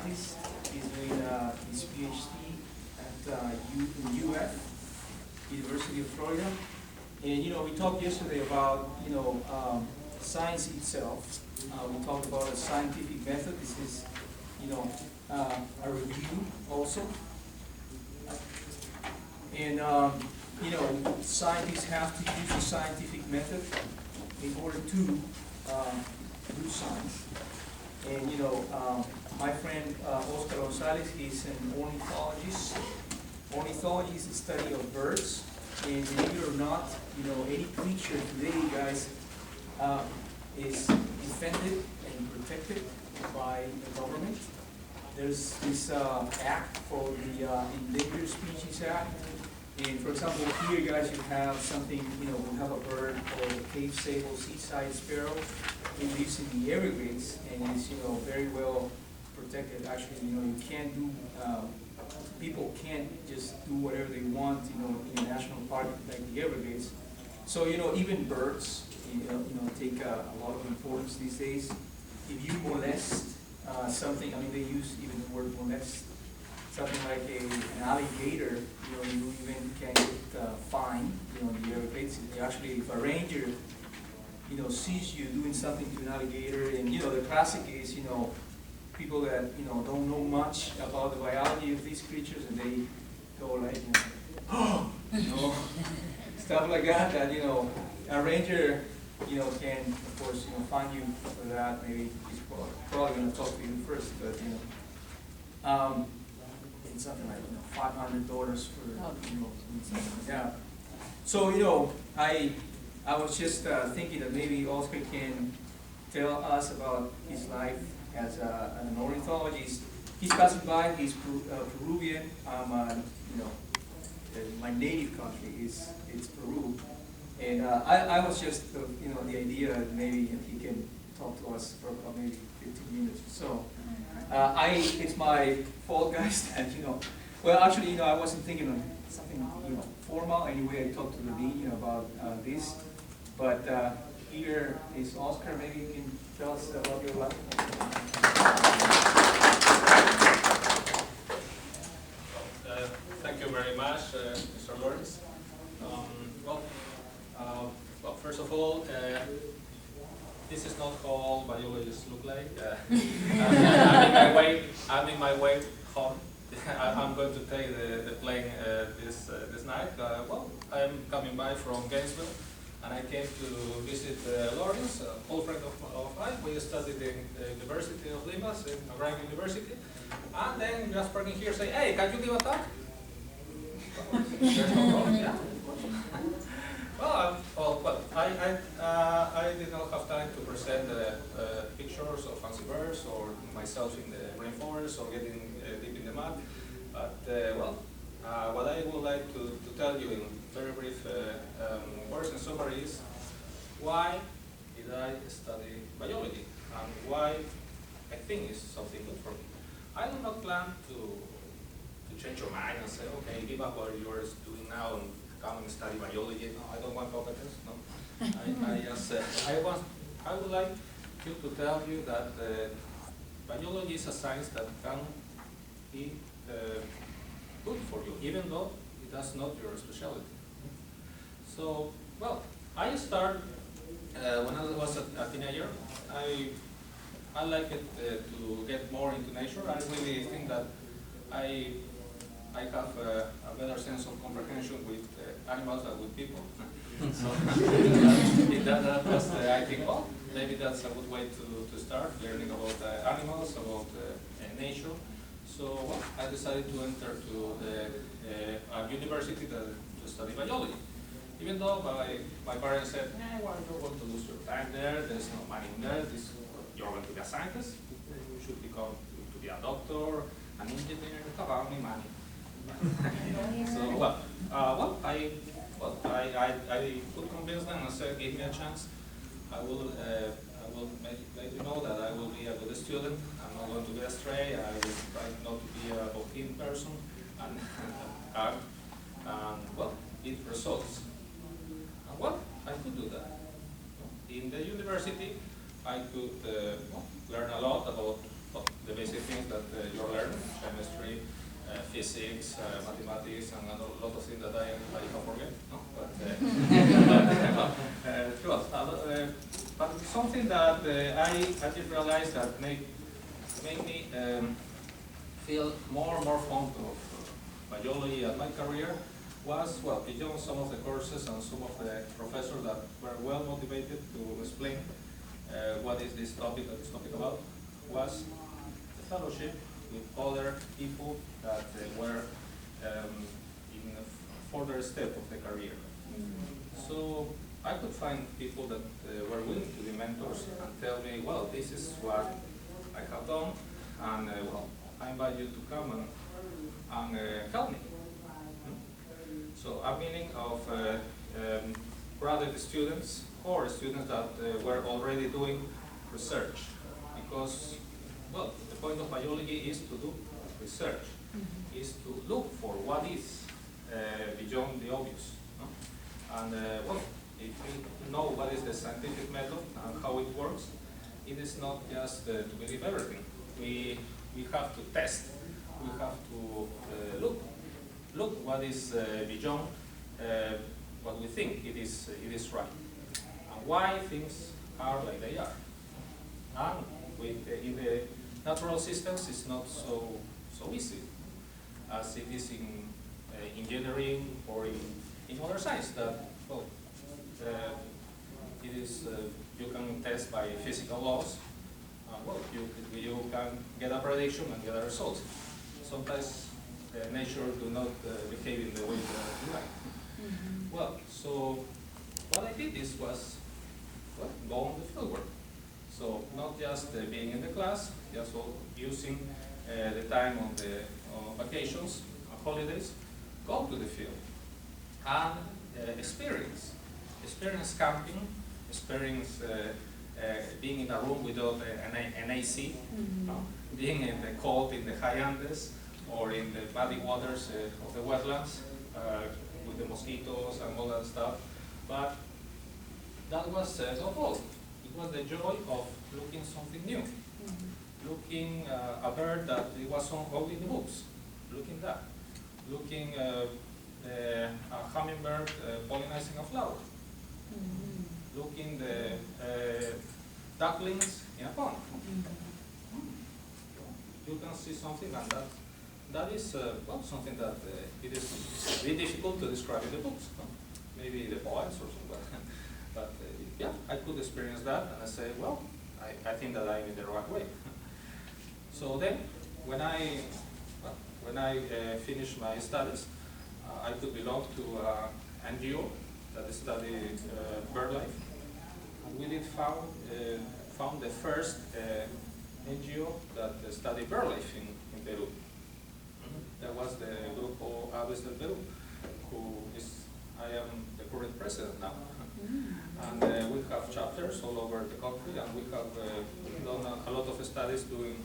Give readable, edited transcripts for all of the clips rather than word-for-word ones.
scientist. He's doing his PhD at UF, University of Florida. And we talked yesterday about science itself. We talked about a scientific method. This is a review also. And scientists have to use a scientific method in order to do science. And my friend Oscar Gonzalez, he's an ornithologist. Ornithology is the study of birds. And believe it or not, any creature today, guys, is defended and protected by the government. There's this act called the Endangered Species Act. And for example, here, guys, you have something, we have a bird called the cave sable seaside sparrow. It lives in the Everglades and is, very well protected. Actually, you can't do, people can't just do whatever they want, in a national park like the Everglades. So, even birds, take a lot of importance these days. If you molest something, they use even the word molest, something like an alligator, you even can get fined, in the Everglades. Actually, if a ranger, sees you doing something to an alligator, and the classic is, people that don't know much about the biology of these creatures, and they go like, oh, stuff like that. That a ranger, can of course fine you for that. Maybe he's probably going to talk to you first, but it's something like $500 for something like that. So I was just thinking that maybe Oscar can tell us about his life as an ornithologist. He's passing by. He's Peruvian. My native country is Peru, and I was just the idea that maybe he can talk to us for maybe 15 minutes or so. It's my fault, guys, that well, actually, I wasn't thinking of something formal. Anyway, I talked to the dean about this, but here is Oscar. Maybe you can tell us about your life. Thank you very much, Mr. Lawrence. Well, first of all, this is not how biologists look like. I'm in my way home. I'm going to take the plane this night. I'm coming by from Gainesville, and I came to visit Lawrence, an old friend of mine. We studied in the University of Lima, in Keiser University, and then just parking here, say, "Hey, can you give a talk?" There's no problem. Yeah. I did not have time to present pictures of fancy birds or myself in the rainforest or getting deep in the mud. But what I would like to tell you in very brief words and summary is why did I study biology and why I think it's something good for me. I do not plan to change your mind and say, okay, give up what you're doing now and come and study biology. No, I don't want competence. No, I would like to tell you that biology is a science that can be good for you, even though it is not your specialty. So, I started when I was a teenager. I like it to get more into nature. I really think that I have a better sense of comprehension with animals than with people. So that was I think, maybe that's a good way to start learning about animals, about nature. So I decided to enter to a university to study biology. Even though my parents said, you're going to lose your time there, there's no money in there, you're going to be a scientist, you should become to be a doctor, an engineer, talk about me money. So I could convince them and said, give me a chance. I will let you know that I will be a good student. I'm not going to be astray. I will try not to be a bohemian person and it results. And I could do that. In the university, I could learn a lot about the basic things that you learn, chemistry, physics, mathematics, and a lot of things that I can forget. No? But something that I did realize that made me feel more and more fond of biology and my career was, well, beyond some of the courses and some of the professors that were well motivated to explain what is this topic about, was the fellowship with other people that were in a further step of the career. So I could find people that were willing to be mentors and tell me, well, this is what I have done, and well, I invite you to come and help me. So I'm meaning of graduate students or students that were already doing research, because, well, the point of biology is to do research, is to look for what is beyond the obvious. No? And well, if we know what is the scientific method and how it works, it is not just to believe everything. We have to test. We have to look what is beyond what we think it is right, and why things are like they are. And in the natural systems, it's not so easy as it is in engineering or in other science. That, well, it is you can test by physical laws. Well, you can get a prediction and get a result. Sometimes nature do not behave in the way that you like. Well, so what I did was, well, go on the fieldwork. So not just being in the class, just using the time on the vacations, holidays, go to the field and experience camping, experience being in a room without an AC, being in the cold in the high Andes, or in the muddy waters of the wetlands with the mosquitoes and all that stuff. But that was not all. It was the joy of looking something new, looking a bird that it was only in the books, looking a hummingbird pollinizing a flower, looking the ducklings in a pond. You can see something, and that is well, something that it is very difficult to describe in the books. No? Maybe the poets or something, but yeah, I could experience that, and I say, well, I think that I'm in the right way. So then, when I finished my studies, I could belong to an NGO that studied bird life. And we did found the first NGO that studied bird life in Peru. That was the Grupo Aves del Perú, I am the current president now. And we have chapters all over the country, and we have done a lot of studies doing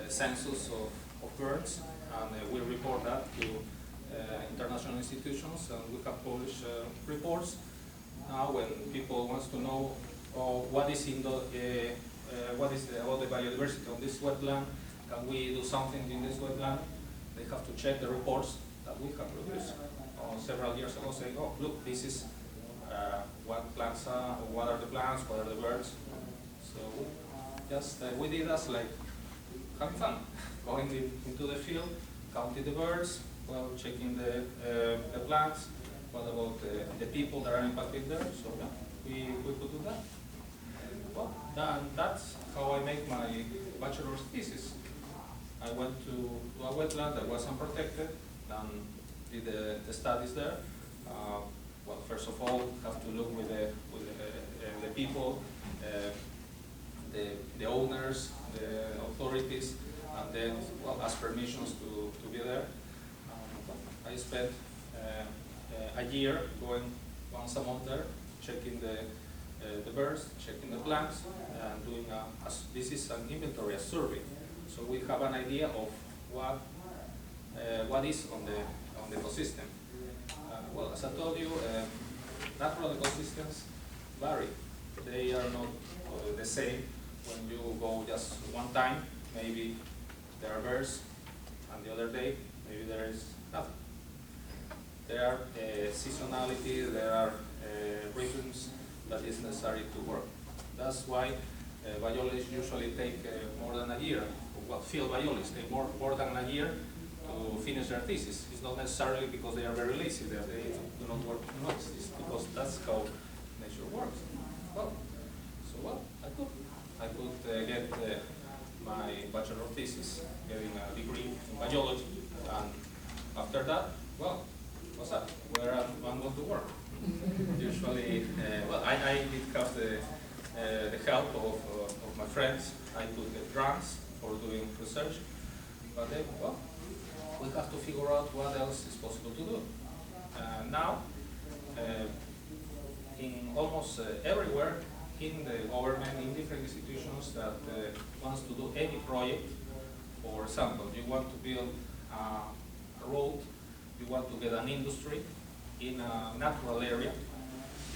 census of birds, and we report that to international institutions, and we have published reports. Now when people want to know what is about the biodiversity of this wetland, can we do something in this wetland, they have to check the reports that we have produced. Several years ago, saying, oh, look, this is what plants are, what are the plants, what are the birds. So just we did us like having fun, going into the field, counting the birds, well, checking the plants, what about the people that are impacted there. So yeah, we could do that. Well, that's how I make my bachelor's thesis. I went to a wetland that was unprotected and did the studies there. Well, first of all, have to look with the people, the owners, the authorities, and then, well, ask permissions to be there. I spent a year going once a month there, checking the birds, checking the plants, and doing this is an inventory, a survey. So we have an idea of what is on the ecosystem. Well, as I told you, natural ecosystems vary. They are not the same when you go just one time. Maybe there are birds, and the other day maybe there is nothing. There are seasonality, there are rhythms that is necessary to work. That's why biologists usually take more than a year, well, field biologists take more than a year to finish their thesis. It's not necessarily because they are very lazy, that they do not work too much. It's because that's how nature works. Well, I could get my bachelor thesis, getting a degree in biology, and after that, well, what's up? Where I'm going to work? Usually, well, I did have the help of my friends. I could get grants for doing research, but then, well, we have to figure out what else is possible to do. Now, in almost everywhere in the government, in different institutions that wants to do any project, for example, you want to build a road, you want to get an industry in a natural area,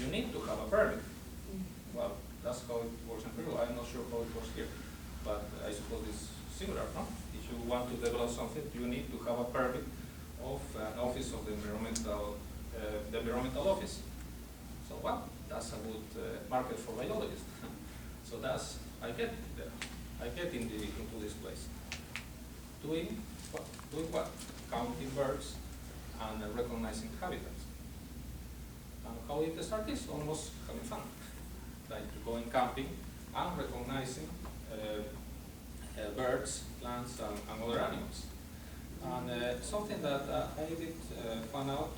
you need to have a permit. Well, that's how it works in Peru. I'm not sure how it works here, but I suppose it's similar, no? If you want to develop something, you need to have a permit of an office of the environmental office. So, well, that's a good market for biologists. So that's, I get there. I get into this place. Doing what? Counting birds and recognizing habitats. And how it starts is almost having fun. Like going camping and recognizing birds, plants, and other animals. And something that I did find out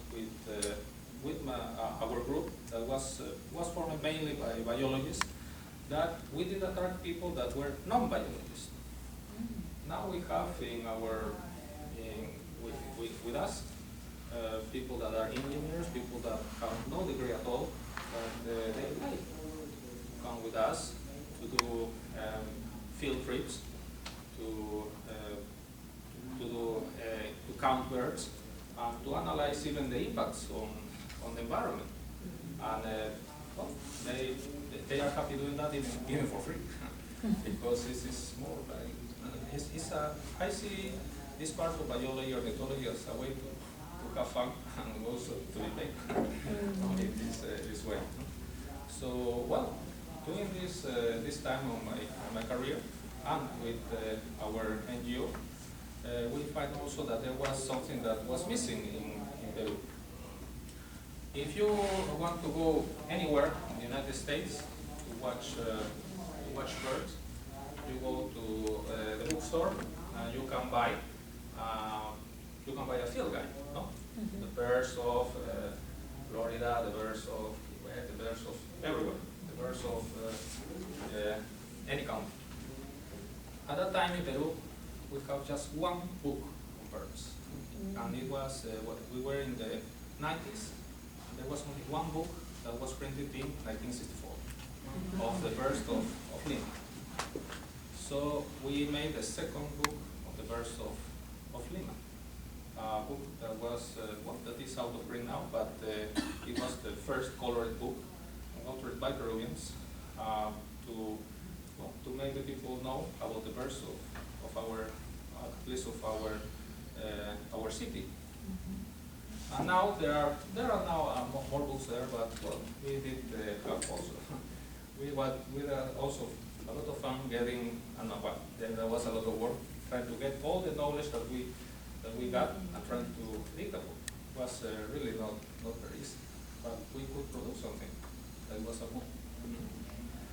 with our group that was formed mainly by biologists, that we did attract people that were non-biologists. Now we have with us people that are engineers, people that have no degree at all, and they like to come with us to do field trips, to count birds, and to analyze even the impacts on the environment. And well, they are happy doing that even for free, because this is more like, I see this part of biology, ornithology, as a way to have fun and also to be paid in this way. So, well, doing this time of my career and with our NGO, we find also that there was something that was missing in Peru. If you want to go anywhere in the United States to watch birds, you go to the bookstore and you can buy a field guide, no? The birds of Florida, the birds of the birds of everywhere, the birds of any country. At that time in Peru, we have just one book of birds, and it was we were in the 90s. There was only one book that was printed in 1964 of the birds of Lima. So we made the second book of the birds of Lima. A book that was, that is out of print now, but it was the first colored book authored by Peruvians to make the people know about the birds of our, at least of our city. And now there are now more books there, but well, we did have also. We had also a lot of fun getting, there was a lot of work trying to get all the knowledge that we got and trying to read the book. It was really not very